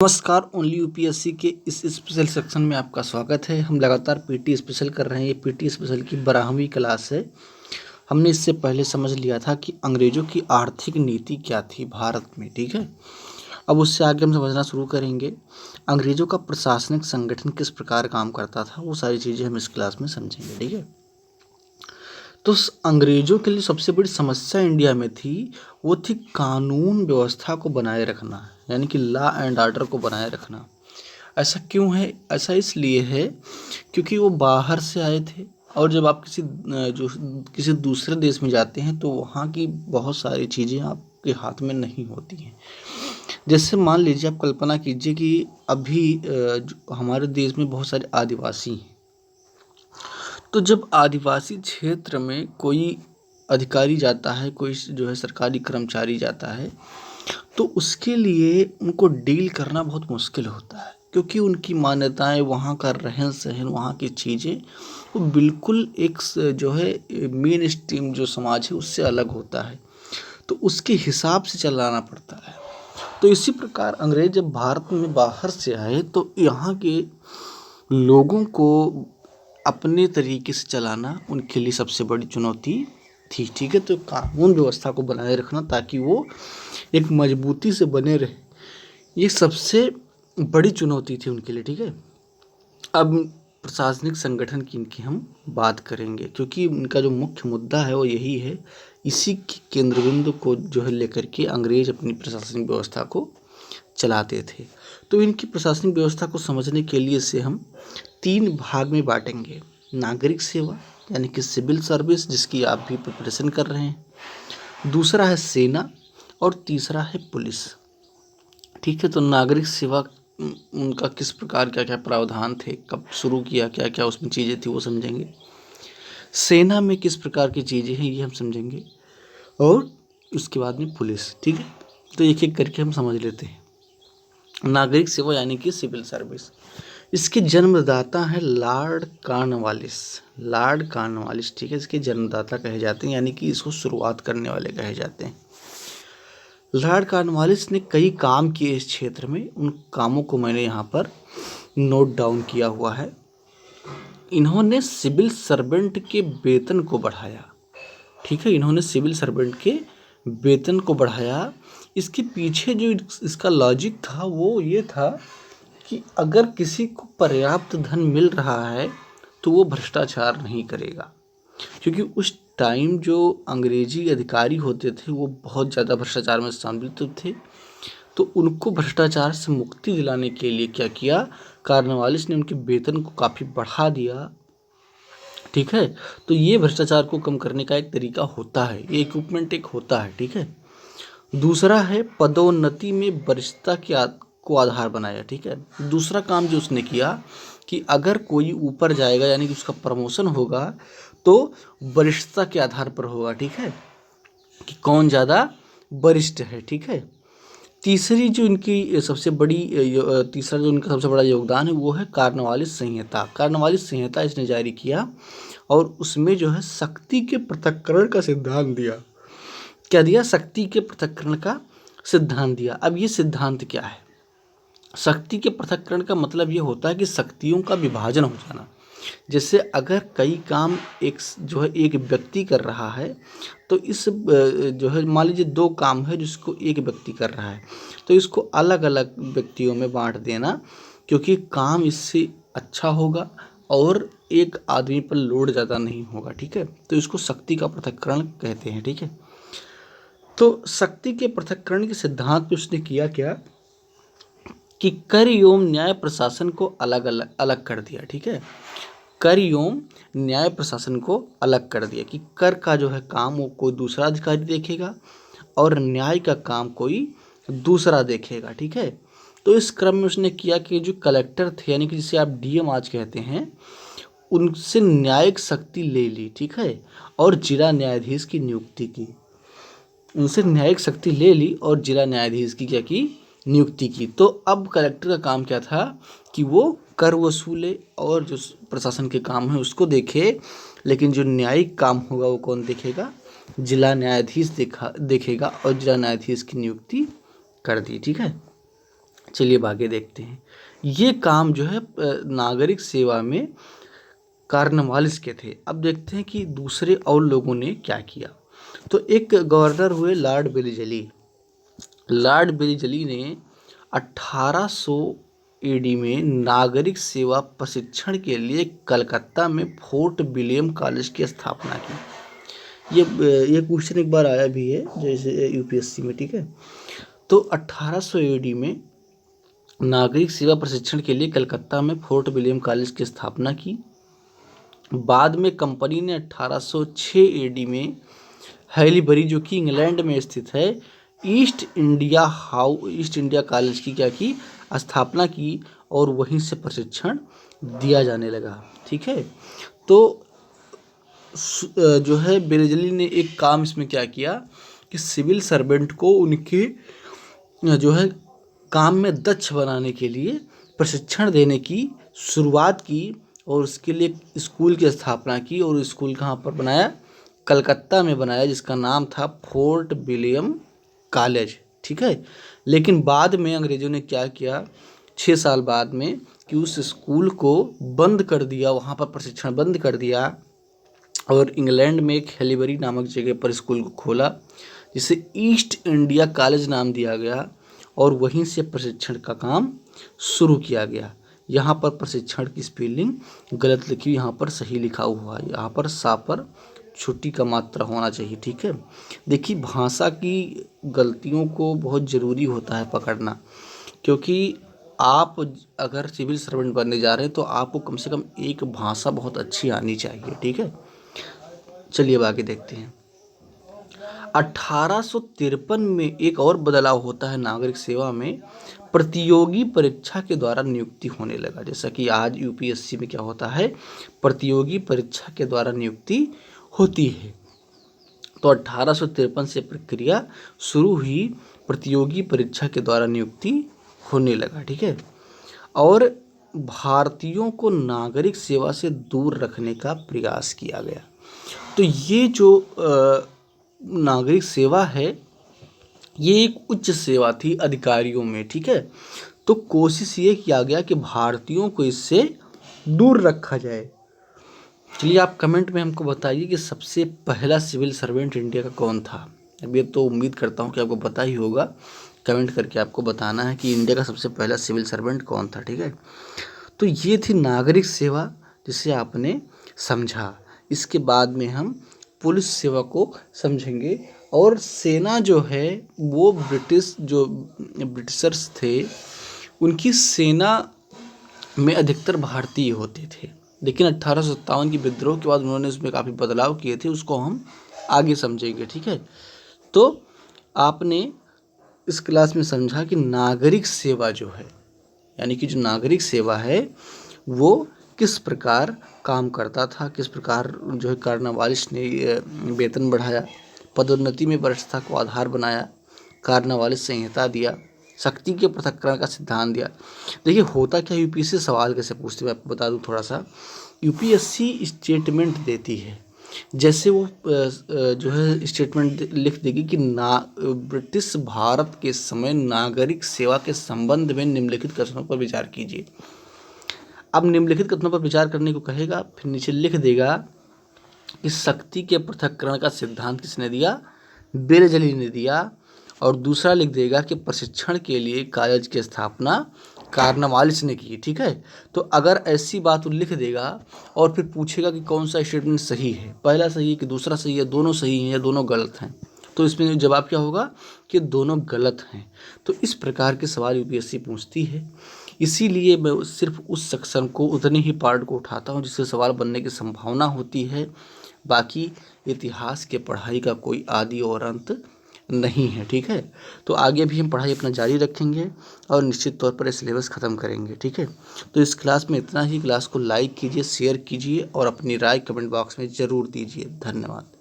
नमस्कार। Only UPSC के इस स्पेशल सेक्शन में आपका स्वागत है। हम लगातार पीटी स्पेशल कर रहे हैं। ये पीटी स्पेशल की 12वीं क्लास है। हमने इससे पहले समझ लिया था कि अंग्रेज़ों की आर्थिक नीति क्या थी भारत में, ठीक है। अब उससे आगे हम समझना शुरू करेंगे अंग्रेज़ों का प्रशासनिक संगठन किस प्रकार काम करता था। वो सारी चीज़ें हम इस क्लास में समझेंगे, ठीक है। तो अंग्रेज़ों के लिए सबसे बड़ी समस्या इंडिया में थी, वो थी कानून व्यवस्था को बनाए रखना, यानी कि लॉ एंड ऑर्डर को बनाए रखना। ऐसा क्यों है? ऐसा इसलिए है क्योंकि वो बाहर से आए थे, और जब आप किसी दूसरे देश में जाते हैं तो वहाँ की बहुत सारी चीज़ें आपके हाथ में नहीं होती हैं। जैसे मान लीजिए, आप कल्पना कीजिए कि अभी हमारे देश में बहुत सारे आदिवासी हैं। तो जब आदिवासी क्षेत्र में कोई अधिकारी जाता है, कोई जो है सरकारी कर्मचारी जाता है, तो उसके लिए उनको डील करना बहुत मुश्किल होता है, क्योंकि उनकी मान्यताएं, वहाँ का रहन सहन, वहाँ की चीज़ें वो बिल्कुल एक जो है मेन स्ट्रीम जो समाज है उससे अलग होता है। तो उसके हिसाब से चलाना पड़ता है। तो इसी प्रकार अंग्रेज जब भारत में बाहर से आए तो यहाँ के लोगों को अपने तरीके से चलाना उनके लिए सबसे बड़ी चुनौती थी, ठीक है। तो कानून व्यवस्था को बनाए रखना ताकि वो एक मजबूती से बने रहे, ये सबसे बड़ी चुनौती थी उनके लिए, ठीक है। अब प्रशासनिक संगठन की इनकी हम बात करेंगे, क्योंकि इनका जो मुख्य मुद्दा है वो यही है। इसी के केंद्र बिंदु को जो है लेकर के अंग्रेज अपनी प्रशासनिक व्यवस्था को चलाते थे। तो इनकी प्रशासनिक व्यवस्था को समझने के लिए से हम 3 भाग में बांटेंगे। नागरिक सेवा, यानी कि सिविल सर्विस, जिसकी आप भी प्रिपरेशन कर रहे हैं। दूसरा है सेना, और तीसरा है पुलिस, ठीक है। तो नागरिक सेवा उनका किस प्रकार, क्या क्या प्रावधान थे, कब शुरू किया, क्या क्या उसमें चीज़ें थी, वो समझेंगे। सेना में किस प्रकार की चीज़ें हैं ये हम समझेंगे, और उसके बाद में पुलिस, ठीक है। तो एक एक करके हम समझ लेते हैं। नागरिक सेवा यानी कि सिविल सर्विस, इसके जन्मदाता है लॉर्ड कॉर्नवालिस। लॉर्ड कॉर्नवालिस, ठीक है, इसके जन्मदाता कहे जाते हैं, यानी कि इसको शुरुआत करने वाले कहे जाते हैं। लॉर्ड कॉर्नवालिस ने कई काम किए इस क्षेत्र में। उन कामों को मैंने यहाँ पर नोट डाउन किया हुआ है। इन्होंने सिविल सर्वेंट के वेतन को बढ़ाया, ठीक है। इन्होंने सिविल सर्वेंट के वेतन को बढ़ाया। इसके पीछे जो इसका लॉजिक था वो ये था कि अगर किसी को पर्याप्त धन मिल रहा है तो वो भ्रष्टाचार नहीं करेगा, क्योंकि उस टाइम जो अंग्रेजी अधिकारी होते थे वो बहुत ज़्यादा भ्रष्टाचार में सम्मिलित थे। तो उनको भ्रष्टाचार से मुक्ति दिलाने के लिए क्या किया, कॉर्नवालिस ने उनके वेतन को काफ़ी बढ़ा दिया, ठीक है। तो ये भ्रष्टाचार को कम करने का एक तरीका होता है, ये इक्विपमेंट एक होता है, ठीक है। दूसरा है पदोन्नति में वरिष्ठता को आधार बनाया, ठीक है। दूसरा काम जो उसने किया कि अगर कोई ऊपर जाएगा, यानी कि उसका प्रमोशन होगा, तो वरिष्ठता के आधार पर होगा, ठीक है, कि कौन ज़्यादा वरिष्ठ है, ठीक है। तीसरी जो इनकी सबसे बड़ी तीसरा जो इनका सबसे बड़ा योगदान है वो है कॉर्नवालिस संहिता। कॉर्नवालिस संहिता इसने जारी किया, और उसमें जो है शक्ति के पृथक्करण का सिद्धांत दिया। क्या दिया? शक्ति के पृथक्करण का सिद्धांत दिया। अब ये सिद्धांत क्या है? शक्ति के पृथक्करण का मतलब ये होता है कि शक्तियों का विभाजन हो जाना। जैसे अगर कई काम एक व्यक्ति कर रहा है, तो इस जो है मान लीजिए 2 काम है जिसको एक व्यक्ति कर रहा है, तो इसको अलग अलग व्यक्तियों में बांट देना, क्योंकि काम इससे अच्छा होगा और एक आदमी पर लोड ज़्यादा नहीं होगा, ठीक है। तो इसको शक्ति का पृथक्करण कहते हैं, ठीक है। तो शक्ति के पृथक्करण के सिद्धांत में उसने किया क्या कि कर एवं न्याय प्रशासन को अलग कर दिया, ठीक है। कर एवं न्याय प्रशासन को अलग कर दिया कि कर का जो है काम वो कोई दूसरा अधिकारी देखेगा, और न्याय का काम कोई दूसरा देखेगा, ठीक है। तो इस क्रम में उसने किया कि जो कलेक्टर थे, यानी कि जिसे आप डीएम आज कहते हैं, उनसे न्यायिक शक्ति ले ली, ठीक है, और जिला न्यायाधीश की नियुक्ति की। उनसे न्यायिक शक्ति ले ली और जिला न्यायाधीश की क्या की, नियुक्ति की। तो अब कलेक्टर का काम क्या था कि वो कर वसूले और जो प्रशासन के काम है उसको देखे, लेकिन जो न्यायिक काम होगा वो कौन देखेगा? जिला न्यायाधीश देखेगा, और जिला न्यायाधीश की नियुक्ति कर दी, ठीक है। चलिए अब आगे देखते हैं। ये काम जो है नागरिक सेवा में कार्नवालिस के थे। अब देखते हैं कि दूसरे और लोगों ने क्या किया। तो एक गवर्नर हुए लॉर्ड वेलिजली। लॉर्ड वेलिजली ने 1800 एडी में नागरिक सेवा प्रशिक्षण के लिए कलकत्ता में फोर्ट विलियम कॉलेज की स्थापना की। ये क्वेश्चन एक बार आया भी है जैसे यूपीएससी में, ठीक है। तो 1800 एडी में नागरिक सेवा प्रशिक्षण के लिए कलकत्ता में फोर्ट विलियम कॉलेज की स्थापना की। बाद में कंपनी ने 1806 एडी में हैलीबरी, जो कि इंग्लैंड में स्थित है, ईस्ट इंडिया कॉलेज की क्या की स्थापना की और वहीं से प्रशिक्षण दिया जाने लगा, ठीक है। तो जो है वेलिजली ने एक काम इसमें क्या किया कि सिविल सर्वेंट को उनके जो है काम में दक्ष बनाने के लिए प्रशिक्षण देने की शुरुआत की और उसके लिए स्कूल की स्थापना की। और स्कूल कहाँ पर बनाया? कलकत्ता में बनाया, जिसका नाम था फोर्ट विलियम कॉलेज, ठीक है। लेकिन बाद में अंग्रेजों ने क्या किया 6 साल बाद में कि उस स्कूल को बंद कर दिया, वहाँ पर प्रशिक्षण बंद कर दिया और इंग्लैंड में एक हैलीबरी नामक जगह पर स्कूल को खोला, जिसे ईस्ट इंडिया कॉलेज नाम दिया गया और वहीं से प्रशिक्षण का काम शुरू किया गया। यहाँ पर प्रशिक्षण की स्पेलिंग गलत लिखी, यहाँ पर सही लिखा हुआ है। यहाँ पर सा पर छुट्टी का मात्रा होना चाहिए, ठीक है। देखिए भाषा की गलतियों को बहुत ज़रूरी होता है पकड़ना, क्योंकि आप अगर सिविल सर्वेंट बनने जा रहे हैं तो आपको कम से कम एक भाषा बहुत अच्छी आनी चाहिए, ठीक है। चलिए अब आगे देखते हैं। 1853 में एक और बदलाव होता है नागरिक सेवा में, प्रतियोगी परीक्षा के द्वारा नियुक्ति होने लगा। जैसा कि आज यूपीएससी में क्या होता है, प्रतियोगी परीक्षा के द्वारा नियुक्ति होती है। तो 1853 से प्रक्रिया शुरू हुई, प्रतियोगी परीक्षा के द्वारा नियुक्ति होने लगा, ठीक है। और भारतीयों को नागरिक सेवा से दूर रखने का प्रयास किया गया। तो ये जो नागरिक सेवा है ये एक उच्च सेवा थी अधिकारियों में, ठीक है। तो कोशिश ये किया गया कि भारतीयों को इससे दूर रखा जाए। चलिए आप कमेंट में हमको बताइए कि सबसे पहला सिविल सर्वेंट इंडिया का कौन था। अब ये तो उम्मीद करता हूँ कि आपको पता ही होगा, कमेंट करके आपको बताना है कि इंडिया का सबसे पहला सिविल सर्वेंट कौन था, ठीक है। तो ये थी नागरिक सेवा जिसे आपने समझा। इसके बाद में हम पुलिस सेवा को समझेंगे। और सेना जो है वो ब्रिटिशर्स थे, उनकी सेना में अधिकतर भारतीय होते थे। लेकिन 1857 की विद्रोह के बाद उन्होंने उसमें काफ़ी बदलाव किए थे, उसको हम आगे समझेंगे, ठीक है। तो आपने इस क्लास में समझा कि नागरिक सेवा जो है, यानी कि जो नागरिक सेवा है वो किस प्रकार काम करता था, किस प्रकार जो है कार्नवालिस ने वेतन बढ़ाया, पदोन्नति में वरिष्ठता को आधार बनाया, कार्नवालिस संहिता दिया, शक्ति के पृथक्करण का सिद्धांत दिया। देखिए होता क्या, यूपीएससी सवाल कैसे पूछते हैं मैं आपको बता दूं थोड़ा सा। यूपीएससी स्टेटमेंट देती है, जैसे वो जो है स्टेटमेंट लिख देगी कि ब्रिटिश भारत के समय नागरिक सेवा के संबंध में निम्नलिखित कथनों पर विचार कीजिए। अब निम्नलिखित कथनों पर विचार करने को कहेगा, फिर नीचे लिख देगा कि शक्ति के पृथक्करण का सिद्धांत किसने दिया, वेलिजली ने दिया। और दूसरा लिख देगा कि प्रशिक्षण के लिए कॉलेज की स्थापना कार्नवालिस ने की, ठीक है। तो अगर ऐसी बात वो लिख देगा और फिर पूछेगा कि कौन सा स्टेटमेंट सही है, पहला सही है कि दूसरा सही है, दोनों सही हैं या दोनों गलत हैं, तो इसमें जवाब क्या होगा कि दोनों गलत हैं। तो इस प्रकार के सवाल यूपीएससी पूछती है। इसीलिए मैं सिर्फ उस सेक्शन को, उतने ही पार्ट को उठाता हूँ जिससे सवाल बनने की संभावना होती है। बाकी इतिहास के पढ़ाई का कोई आदि और अंत नहीं है, ठीक है। तो आगे भी हम पढ़ाई अपना जारी रखेंगे और निश्चित तौर पर सिलेबस ख़त्म करेंगे, ठीक है। तो इस क्लास में इतना ही। क्लास को लाइक कीजिए, शेयर कीजिए और अपनी राय कमेंट बॉक्स में ज़रूर दीजिए। धन्यवाद।